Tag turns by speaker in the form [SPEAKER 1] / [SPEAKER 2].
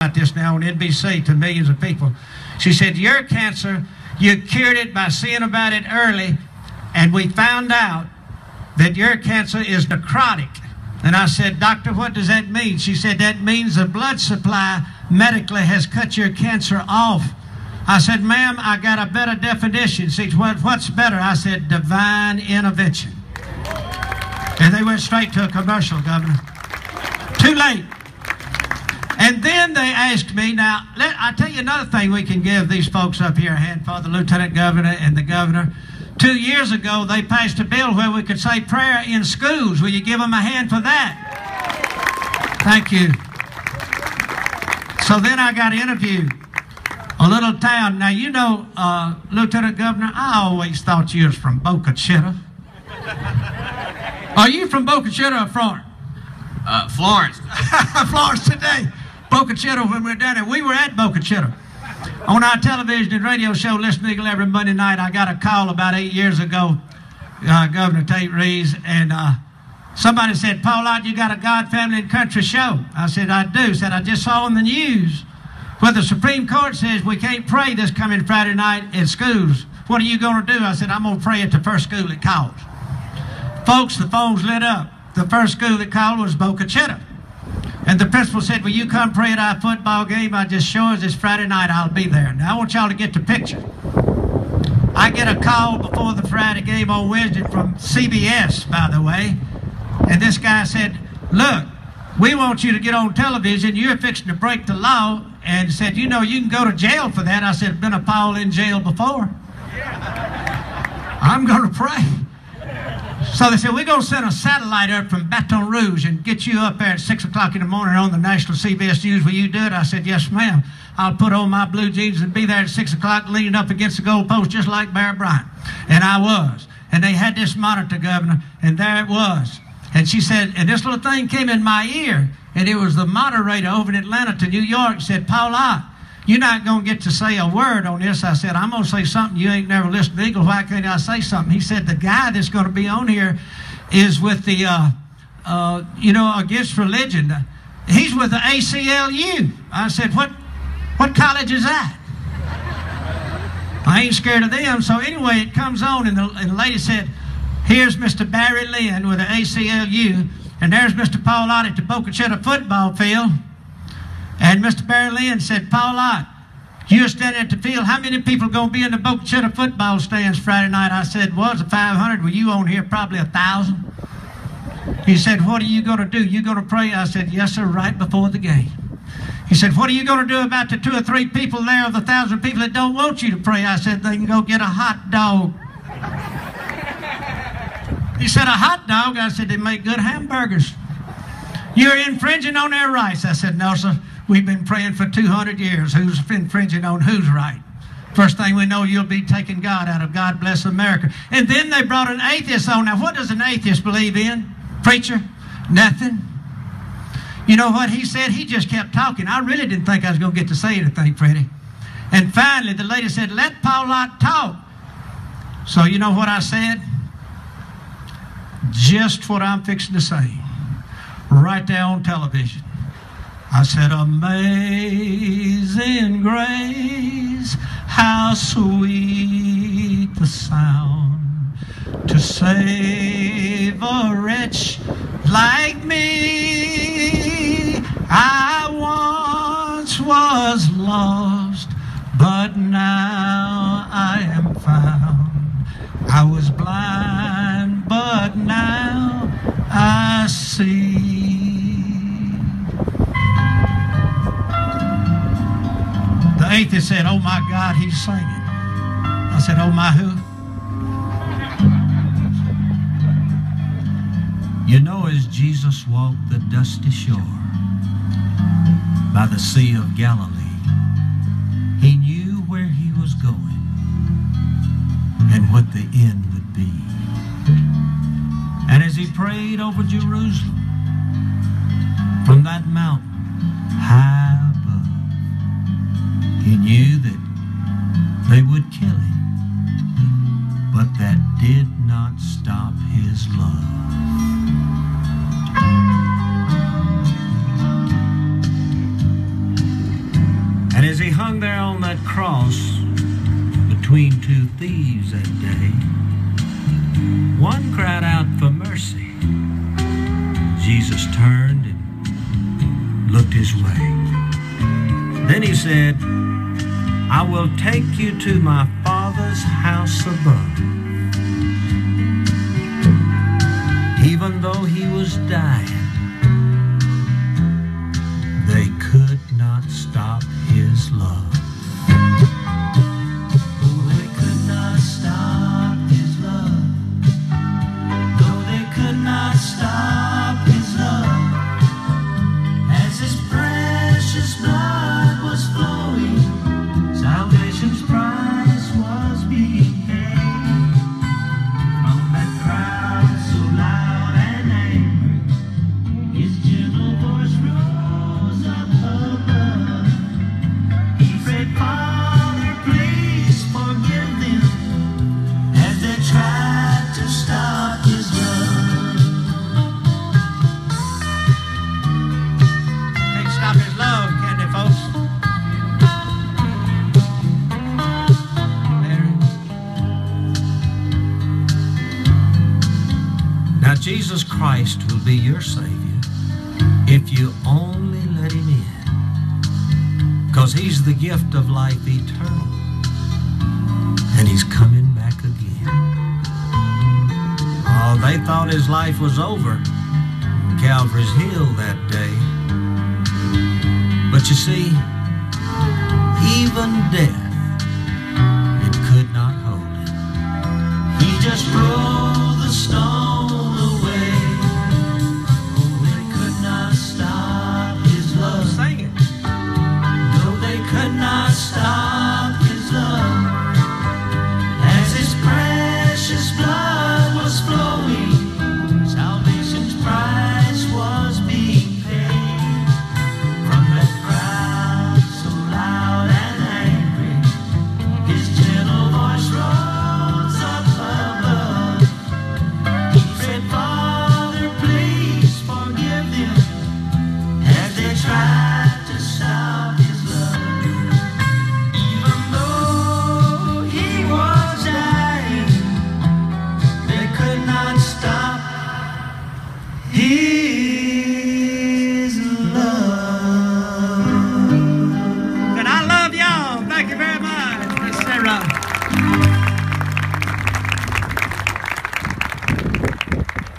[SPEAKER 1] about this now on NBC to millions of people. She said, your cancer, you cured it by seeing about it early, and we found out that your cancer is necrotic. And I said, doctor, what does that mean? She said, that means the blood supply medically has cut your cancer off. I said, ma'am, I got a better definition. She said, what's better? I said, divine intervention. And they went straight to a commercial, Governor. Too late. And then they asked me, now, I'll tell you another thing we can give these folks up here a hand for, the Lieutenant Governor and the Governor. 2 years ago, they passed a bill where we could say prayer in schools. Will you give them a hand for that? Thank you. So then I got interviewed. A little town. Now, you know, Lieutenant Governor, I always thought you was from Boca Chica. Are you from Boca Chica or Florence?
[SPEAKER 2] Florence.
[SPEAKER 1] Florence today. Boca Chica, when we were down there. We were at Boca Chica. On our television and radio show, Listen Eagle, every Monday night, I got a call about 8 years ago, Governor Tate Reeves, and somebody said, Paul Ott, you got a God, Family, and Country show. I said, I do. Said, I just saw on the news where the Supreme Court says we can't pray this coming Friday night in schools. What are you going to do? I said, I'm going to pray at the first school that calls. Folks, the phones lit up. The first school that called was Boca Chica. And the principal said, will you come pray at our football game? I just sure as it's Friday night, I'll be there. Now, I want y'all to get the picture. I get a call before the Friday game on Wednesday from CBS, by the way. And this guy said, look, we want you to get on television. You're fixing to break the law. And said, you know, you can go to jail for that. I said, been a Paul in jail before. I'm going to pray. So they said, we're going to send a satellite up from Baton Rouge and get you up there at 6 o'clock in the morning on the national CBS News. Will you do it? I said, yes, ma'am. I'll put on my blue jeans and be there at 6 o'clock leaning up against the goal post just like Barry Bryant. And I was. And they had this monitor, Governor, and there it was. And she said, and this little thing came in my ear, and it was the moderator over in Atlanta to New York, said, Paul Ott, you're not going to get to say a word on this. I said, I'm going to say something you ain't never listened to Eagle. Why can't I say something? He said, the guy that's going to be on here is with the, you know, against religion. He's with the ACLU. I said, what college is that? I ain't scared of them. So anyway, it comes on, and the lady said, here's Mr. Barry Lynn with the ACLU, and there's Mr. Paul Ott at the Boca Chica football field. And Mr. Barry Lynn said, Paul Ott, you're standing at the field. How many people are going to be in the Boca Chica football stands Friday night? I said, well, it's 500. Were you on here? Probably 1,000. He said, what are you going to do? You going to pray? I said, yes, sir, right before the game. He said, what are you going to do about the 2 or 3 people there of the 1,000 people that don't want you to pray? I said, they can go get a hot dog. He said, a hot dog? I said, they make good hamburgers. You're infringing on their rights. I said, no, sir. We've been praying for 200 years. Who's infringing on whose right? First thing we know, you'll be taking God out of God Bless America. And then they brought an atheist on. Now, what does an atheist believe in? Preacher? Nothing. You know what he said? He just kept talking. I really didn't think I was going to get to say anything, Freddie. And finally, the lady said, let Paul Ott talk. So you know what I said? Just what I'm fixing to say. Right there on television. I said, amazing grace, how sweet the sound to save a wretch like me. I once was lost, but now I am found. I was blind, but now I see. The atheist said, oh my God, he's singing. I said, oh my who? You know, as Jesus walked the dusty shore by the Sea of Galilee, he knew where he was going and what the end would be. And as he prayed over Jerusalem from that mountain high above, he knew that they would kill him, but that did not stop his love. as he hung there on that cross between two thieves that day, one cried out for mercy. Jesus turned and looked his way. Then he said, I will take you to my Father's house above. Even though he was dying, they could not stop his love. Oh, they could not stop his love. No, they could not stop his love. As his precious blood was flowing, salvation's price was being paid. From that crowd so loud and angry, his gentle voice rose up above. He said, Father, please forgive them, as they tried to stop his love. Can't stop his love, can they, folks? Now, Jesus Christ will be your Savior if you only let him in, because he's the gift of life eternal, and he's coming back again. Oh, they thought his life was over on Calvary's Hill that day. But you see, even death, it could not hold him. He just rolled the stone away. Oh, they could not stop his love. Sing it. No, they could not stop his love. As his precious blood was flowing, salvation's price was being paid. From that crowd so loud and angry, his gentle voice rose up above. He said, Father, please forgive them, as they tried to stop his love. Even though he was dying, they could not stop his